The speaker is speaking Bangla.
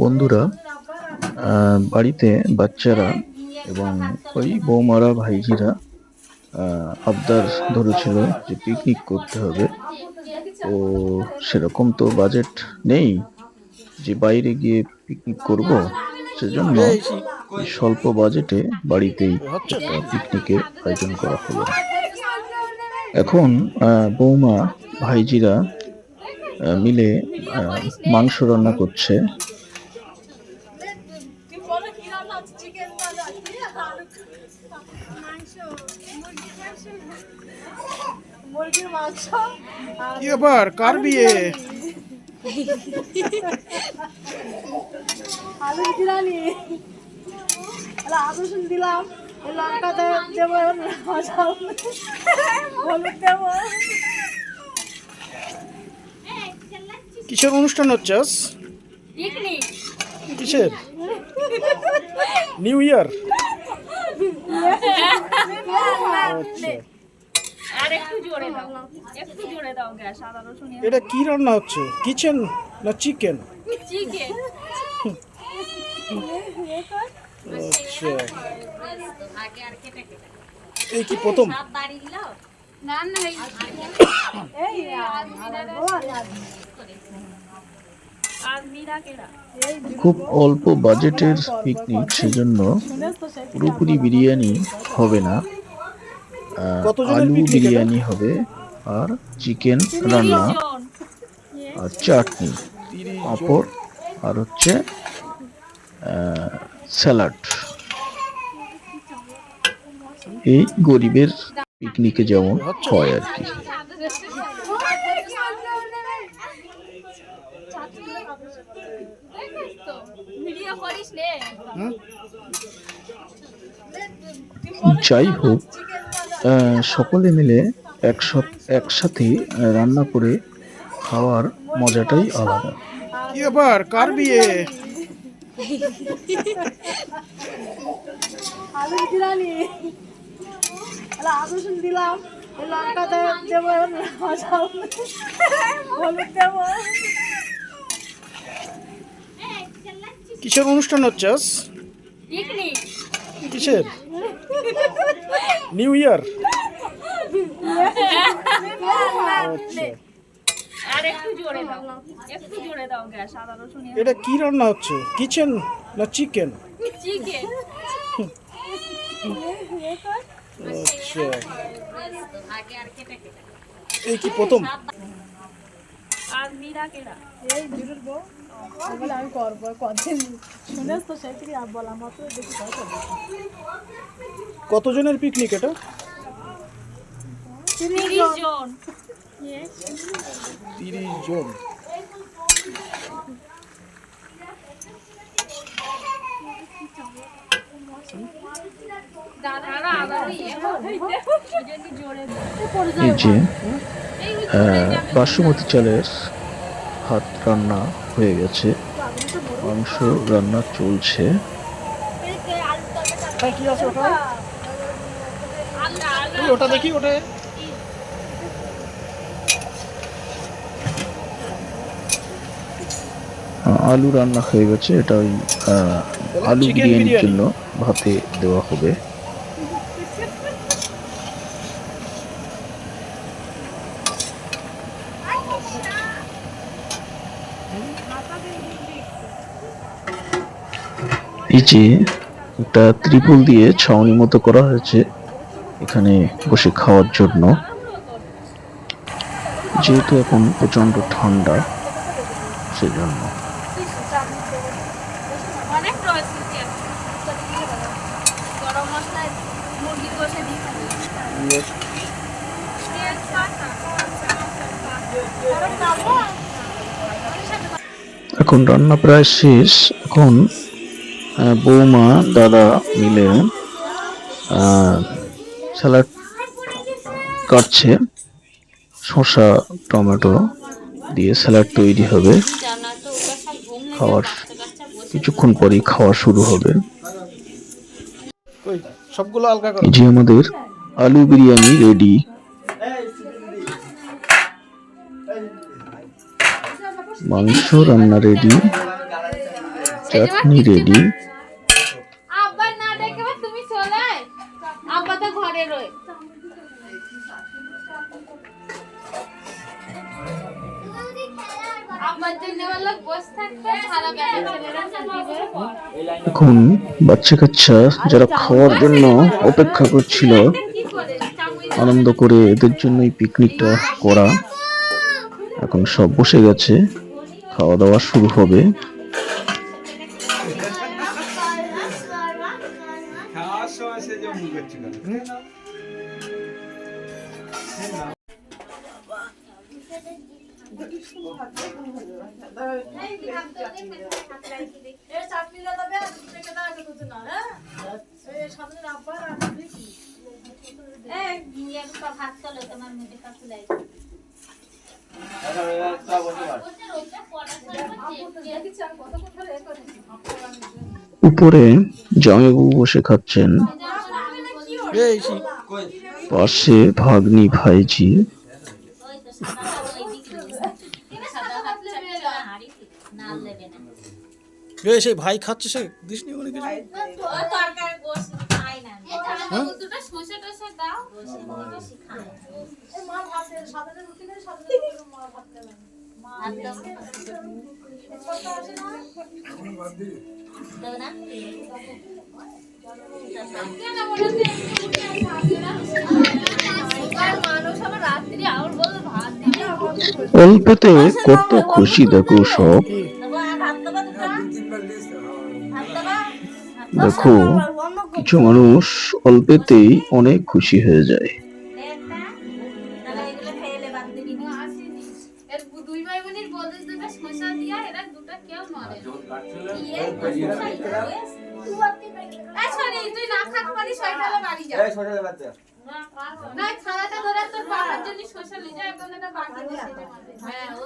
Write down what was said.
বন্ধুরা, বাড়িতে বাচ্চারা এবং ওই বৌমারা ভাইঝিরা আবদার ধরেছিল যে পিকনিক করতে হবে। তো সেরকম তো বাজেট নেই যে বাইরে গিয়ে পিকনিক করব। সেজন্য এই স্বল্প বাজেটে বাড়িতেই একটা পিকনিকের আয়োজন করা হলো। এখন বৌমা ভাইঝিরা মিলে মাংস রান্না করছে। কি ব্যাপার, কার বিয়ে? আলু বিরিয়ানি আদা রসুন দিলাম, লঙ্কা দেবো, হলুদ দেবো। কিসের অনুষ্ঠান হচ্ছে আজ? পিকনিক। কিসের? New year? আর একটু জোরে দাও, একটু জোরে দাও গ্যাস। আদা রসুন এটা কি রান্না হচ্ছে? কিচেন না চিকেন? চিকেন। আচ্ছা, এই কি প্রথম? না না, এই খুব অল্প বাজেটের পিকনিক, সেজন্য পুরোপুরি বিরিয়ানি হবে না, কতজনের আলু পিকনিক এটা? বিরিয়ানি হবে, আর চিকেন রান্না, আর চাটনি, 30 জন। পাঁপড়, আর হচ্ছে স্যালাড। এই গরিবের পিকনিকে যেমন হয় আর কি। হুম? যাই হোক, সকলে মিলে একসাথে রান্না করে খাওয়ার মজাটাই আলাদা। কি ব্যাপার, কার বিয়ে? আলু বিরিয়ানি আদা রসুন দিলাম, লঙ্কা দেবো, হলুদ দেবো। কিসের অনুষ্ঠান হচ্ছে আজ? পিকনিক। কিসের? New year? আচ্ছা, আর একটু জোরে দাও, একটু জোরে দাও গ্যাস। আদা রসুন এটা কি রান্না হচ্ছে? কিচেন না চিকেন? চিকেন। আচ্ছা, এই কি প্রথম? আর মীরা কেরা এই জুরুর বউ বলে আমি করবো, কদিন শুনেছ তো, সেই থেকে বলা মাত্র দেখি কতজনের পিকনিক এটা? 30 জন। 30 জন। এই যে বাসমতি চালের ভাত রান্না হয়ে গেছে, মাংস রান্না চলছে। কি আছে ওটা? ওটা দেখি, ওটা আলু রান্না হয়ে গেছে, এটা ওই আলু চিকেন বিরিয়ানির বিরিয়ানি। জন্য ভাতে দেওয়া হবে। এই যে একটা ত্রিপল দিয়ে ছাউনি মতো করা হয়েছে এখানে বসে খাওয়ার জন্য। যেহেতু এখন প্রচন্ড ঠান্ডা, সেজন্য অনেক রয়েছে গরম মশলায় মুরগি কষে দিই। এখন রান্না প্রায় শেষ। এখন বৌমা দাদা মিলে স্যালাড কাটছে, শসা টমেটো দিয়ে স্যালাড তৈরি হবে। খাওয়ার কিছুক্ষণ পরেই খাওয়া শুরু হবে। কই সবগুলো আলগা করো। এই যে আমাদের আলু বিরিয়ানি রেডি। মাংস রান্না রেডি, চাটনি রেডি। আব্বা না দেখে তুমি চলে আয়, আব্বা তো ঘরে রয়ে। আব্বার জন্য বললো বসে থাকতে, সারা বেলা ছেলেরা দিবে। এখন বাচ্চা কাচ্চা যারা খাওয়ার জন্য অপেক্ষা করছিল, কি করে চামুই আনন্দ করে এদের জন্যই পিকনিকটা করা। এখন সব বসে গেছে, খাওয়া দাওয়া শুরু হবে। খাওয়ার সময় সে যে মুখ করছিল ভাত চলো তোমার মুখে কাছে লাই। উপরে জামাইবাবু বসে খাচ্ছেন, এই সি পাশে ভাগ্নি ভাইজি। এই সেই ভাই খাচ্ছে, সে দিসনি ওখানে কিছু? অল্পতে কত খুশি দেখো সব। দেখো কিছু মানুষ অল্পেতেই অনেক খুশি হয়ে যায়। দুই ভাই বোনের বলে দুটো শসা দিয়া, এরা দুটো কেউ নড়ে তুই না খাত পারিস বাড়ি যা। না খাওয়াটা ধরে তোর বাবার জন্য শসা লিজা, এখন এটা বাকি বসে। হ্যাঁ ও